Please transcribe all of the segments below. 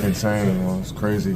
Insane. Well, it's crazy.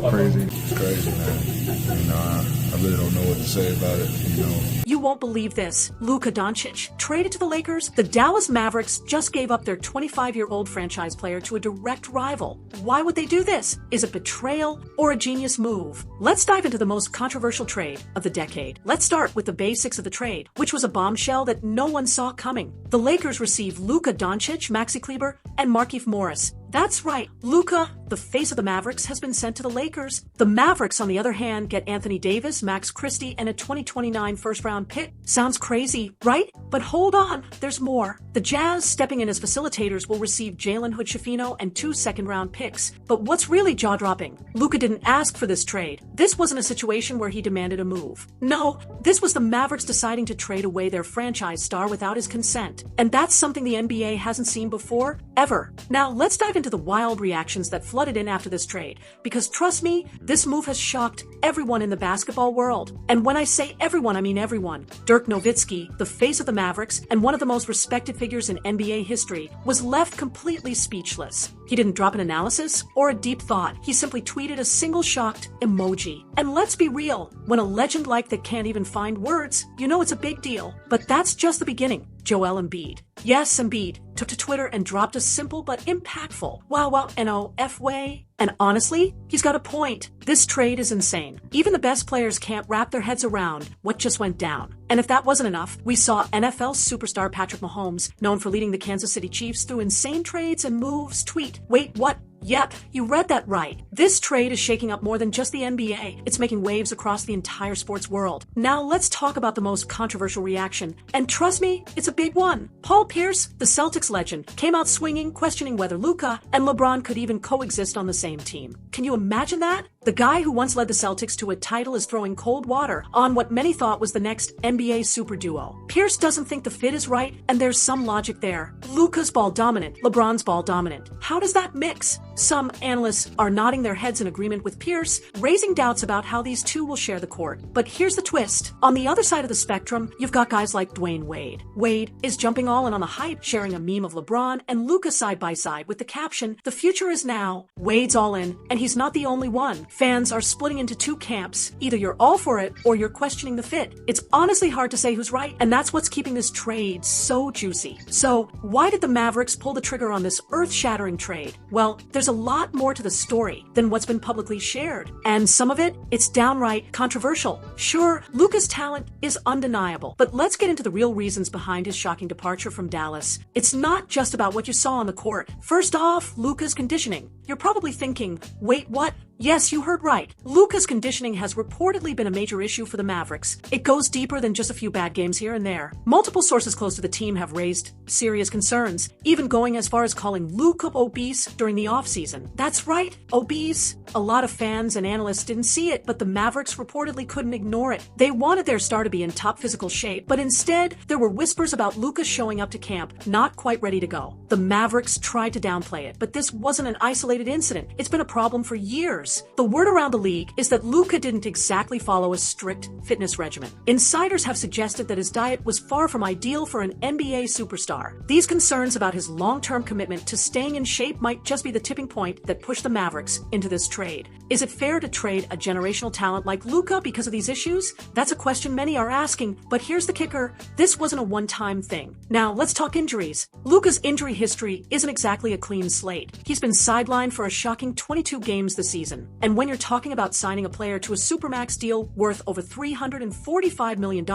Crazy. It's crazy, man. I really don't know what to say about it, You won't believe this. Luka Dončić, traded to the Lakers, the Dallas Mavericks just gave up their 25-year-old franchise player to a direct rival. Why would they do this? Is it betrayal or a genius move? Let's dive into the most controversial trade of the decade. Let's start with the basics of the trade, which was a bombshell that no one saw coming. The Lakers received Luka Dončić, Maxi Kleber, and Markieff Morris. That's right, Luka, the face of the Mavericks, has been sent to the Lakers. The Mavericks, on the other hand, get Anthony Davis, Max Christie, and a 2029 first-round pick. Sounds crazy, right? But hold on, there's more. The Jazz, stepping in as facilitators, will receive Jalen Hood-Schifino and 2 second-round picks. But what's really jaw-dropping? Luka didn't ask for this trade. This wasn't a situation where he demanded a move. No, this was the Mavericks deciding to trade away their franchise star without his consent. And that's something the NBA hasn't seen before, ever. Now, let's dive into the wild reactions that flooded in after this trade, because trust me, this move has shocked everyone in the basketball world. And when I say everyone, I mean everyone. Dirk Nowitzki, the face of the Mavericks and one of the most respected figures in NBA history, was left completely speechless. He didn't drop an analysis or a deep thought. He simply tweeted a single shocked emoji. And let's be real, when a legend like that can't even find words, you know it's a big deal. But that's just the beginning. Joel Embiid. Yes, Embiid took to Twitter and dropped a simple but impactful wow N-O-F way. And honestly, he's got a point. This trade is insane. Even the best players can't wrap their heads around what just went down. And if that wasn't enough, we saw NFL superstar Patrick Mahomes, known for leading the Kansas City Chiefs through insane trades and moves, tweet, "Wait, what? Yep, you read that right. This trade is shaking up more than just the NBA. It's making waves across the entire sports world. Now let's talk about the most controversial reaction. And trust me, it's a big one. Paul Pierce, the Celtics legend, came out swinging, questioning whether Luka and LeBron could even coexist on the same team. Can you imagine that? The guy who once led the Celtics to a title is throwing cold water on what many thought was the next NBA super duo. Pierce doesn't think the fit is right, and there's some logic there. Luka's ball dominant, LeBron's ball dominant. How does that mix? Some analysts are nodding their heads in agreement with Pierce, raising doubts about how these two will share the court. But here's the twist. On the other side of the spectrum, you've got guys like Dwayne Wade. Wade is jumping all in on the hype, sharing a meme of LeBron and Luka side by side with the caption, "The future is now." Wade's all in, and he's not the only one. Fans are splitting into two camps. Either you're all for it, or you're questioning the fit. It's honestly hard to say who's right, and that's what's keeping this trade so juicy. So, why did the Mavericks pull the trigger on this earth-shattering trade? Well, there's a lot more to the story than what's been publicly shared. And some of it, it's downright controversial. Sure, Luka's talent is undeniable, but let's get into the real reasons behind his shocking departure from Dallas. It's not just about what you saw on the court. First off, Luka's conditioning. You're probably thinking, wait, what? Yes, you heard right. Luka's conditioning has reportedly been a major issue for the Mavericks. It goes deeper than just a few bad games here and there. Multiple sources close to the team have raised serious concerns, even going as far as calling Luka obese during the offseason. That's right, obese. A lot of fans and analysts didn't see it, but the Mavericks reportedly couldn't ignore it. They wanted their star to be in top physical shape, but instead, there were whispers about Luka showing up to camp not quite ready to go. The Mavericks tried to downplay it, but this wasn't an isolated incident. It's been a problem for years. The word around the league is that Luka didn't exactly follow a strict fitness regimen. Insiders have suggested that his diet was far from ideal for an NBA superstar. These concerns about his long-term commitment to staying in shape might just be the tipping point that pushed the Mavericks into this trade. Is it fair to trade a generational talent like Luka because of these issues? That's a question many are asking, but here's the kicker. This wasn't a one-time thing. Now, let's talk injuries. Luka's injury history isn't exactly a clean slate. He's been sidelined for a shocking 22 games this season. And when you're talking about signing a player to a supermax deal worth over $345 million,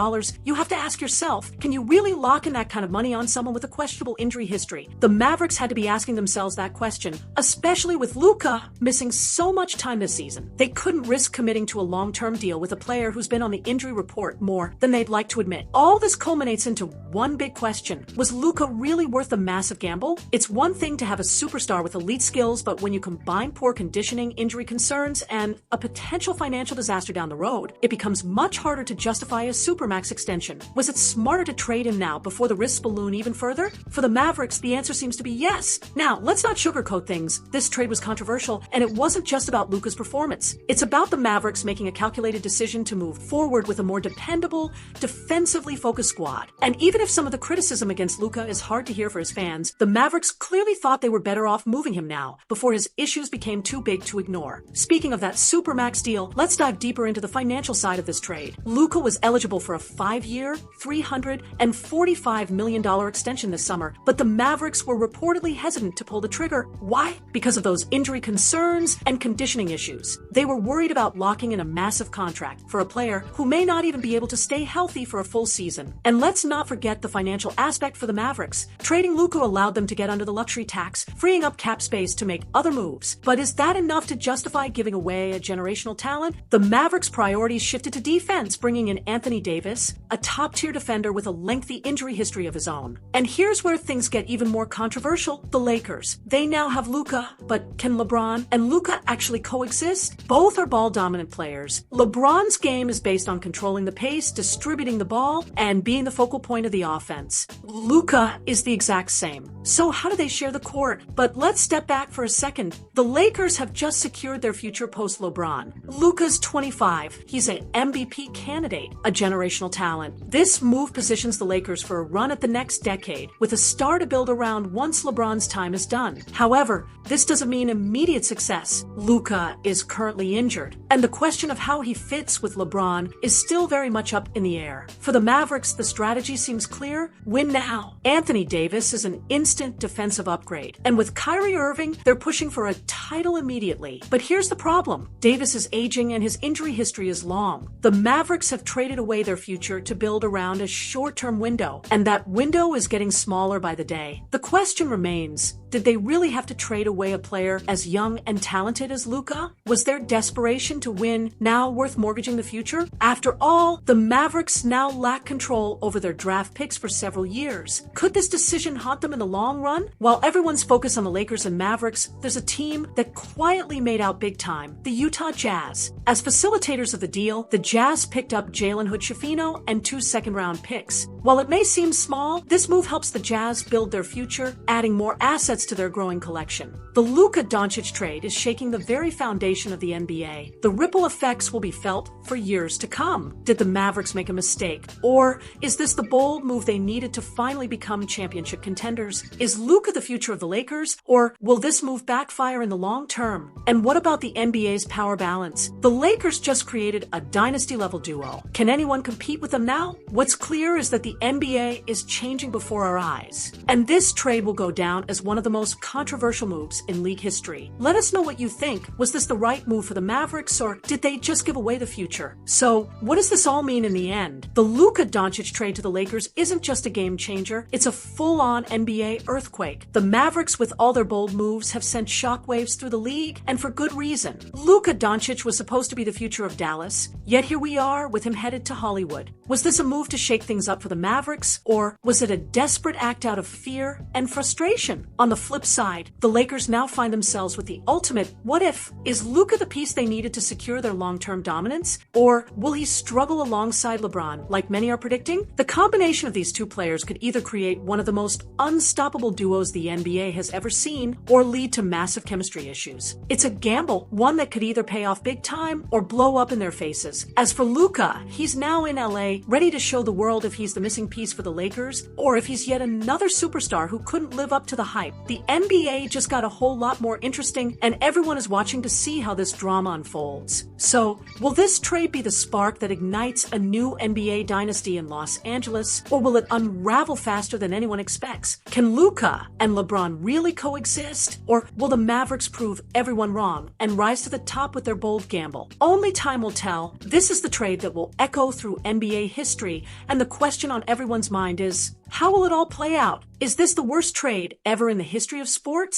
you have to ask yourself, can you really lock in that kind of money on someone with a questionable injury history? The Mavericks had to be asking themselves that question, especially with Luka missing so much time this season. They couldn't risk committing to a long-term deal with a player who's been on the injury report more than they'd like to admit. All this culminates into one big question. Was Luka really worth the massive gamble? It's one thing to have a superstar with elite skills, but when you combine poor conditioning, injury concerns and a potential financial disaster down the road, it becomes much harder to justify a supermax extension. Was it smarter to trade him now before the risks balloon even further? For the Mavericks, the answer seems to be yes. Now, let's not sugarcoat things. This trade was controversial, and it wasn't just about Luka's performance. It's about the Mavericks making a calculated decision to move forward with a more dependable, defensively focused squad. And even if some of the criticism against Luka is hard to hear for his fans, the Mavericks clearly thought they were better off moving him now, before his issues became too big to ignore. Speaking of that supermax deal, let's dive deeper into the financial side of this trade. Luka was eligible for a 5-year, $345 million extension this summer, but the Mavericks were reportedly hesitant to pull the trigger. Why? Because of those injury concerns and conditioning issues. They were worried about locking in a massive contract for a player who may not even be able to stay healthy for a full season. And let's not forget the financial aspect for the Mavericks. Trading Luka allowed them to get under the luxury tax, freeing up cap space to make other moves. But is that enough to justify giving away a generational talent? The Mavericks' priorities shifted to defense, bringing in Anthony Davis, a top-tier defender with a lengthy injury history of his own. And here's where things get even more controversial. The Lakers. They now have Luka, but can LeBron and Luka actually coexist? Both are ball-dominant players. LeBron's game is based on controlling the pace, distributing the ball, and being the focal point of the offense. Luka is the exact same. So how do they share the court? But let's step back for a second. The Lakers have just secured their future post-LeBron. Luka's 25. He's an MVP candidate, a generational talent. This move positions the Lakers for a run at the next decade, with a star to build around once LeBron's time is done. However, this doesn't mean immediate success. Luka is currently injured, and the question of how he fits with LeBron is still very much up in the air. For the Mavericks, the strategy seems clear. Win now. Anthony Davis is an instant defensive upgrade, and with Kyrie Irving, they're pushing for a title immediately. But here's the problem. Davis is aging and his injury history is long. The Mavericks have traded away their future to build around a short-term window, and that window is getting smaller by the day. The question remains, did they really have to trade away a player as young and talented as Luka? Was their desperation to win now worth mortgaging the future? After all, the Mavericks now lack control over their draft picks for several years. Could this decision haunt them in the long run? While everyone's focused on the Lakers and Mavericks, there's a team that quietly made out big time, the Utah Jazz. As facilitators of the deal, the Jazz picked up Jalen Hood-Schifino and 2 second-round picks. While it may seem small, this move helps the Jazz build their future, adding more assets to their growing collection. The Luka Dončić trade is shaking the very foundation of the NBA. The ripple effects will be felt for years to come. Did the Mavericks make a mistake? Or is this the bold move they needed to finally become championship contenders? Is Luka the future of the Lakers? Or will this move backfire in the long term? And what about the NBA's power balance? The Lakers just created a dynasty-level duo. Can anyone compete with them now? What's clear is that the NBA is changing before our eyes. And this trade will go down as one of the most controversial moves in league history. Let us know what you think. Was this the right move for the Mavericks, or did they just give away the future? So, what does this all mean in the end? The Luka Dončić trade to the Lakers isn't just a game changer, it's a full-on NBA earthquake. The Mavericks, with all their bold moves, have sent shockwaves through the league, and for good reason. Luka Dončić was supposed to be the future of Dallas, yet here we are with him headed to Hollywood. Was this a move to shake things up for the Mavericks, or was it a desperate act out of fear and frustration? On the flip side, the Lakers now find themselves with the ultimate what if. Is Luka the piece they needed to secure their long-term dominance? Or will he struggle alongside LeBron, like many are predicting? The combination of these two players could either create one of the most unstoppable duos the NBA has ever seen, or lead to massive chemistry issues. It's a gamble, one that could either pay off big time or blow up in their faces. As for Luka, he's now in LA, ready to show the world if he's the missing piece for the Lakers, or if he's yet another superstar who couldn't live up to the hype. The NBA just got a whole lot more interesting, and everyone is watching to see how this drama unfolds. So, will this trade be the spark that ignites a new NBA dynasty in Los Angeles, or will it unravel faster than anyone expects? Can Luka and LeBron really coexist, or will the Mavericks prove everyone wrong and rise to the top with their bold gamble? Only time will tell. This is the trade that will echo through NBA history, and the question on everyone's mind is, how will it all play out? Is this the worst trade ever in the history of sports?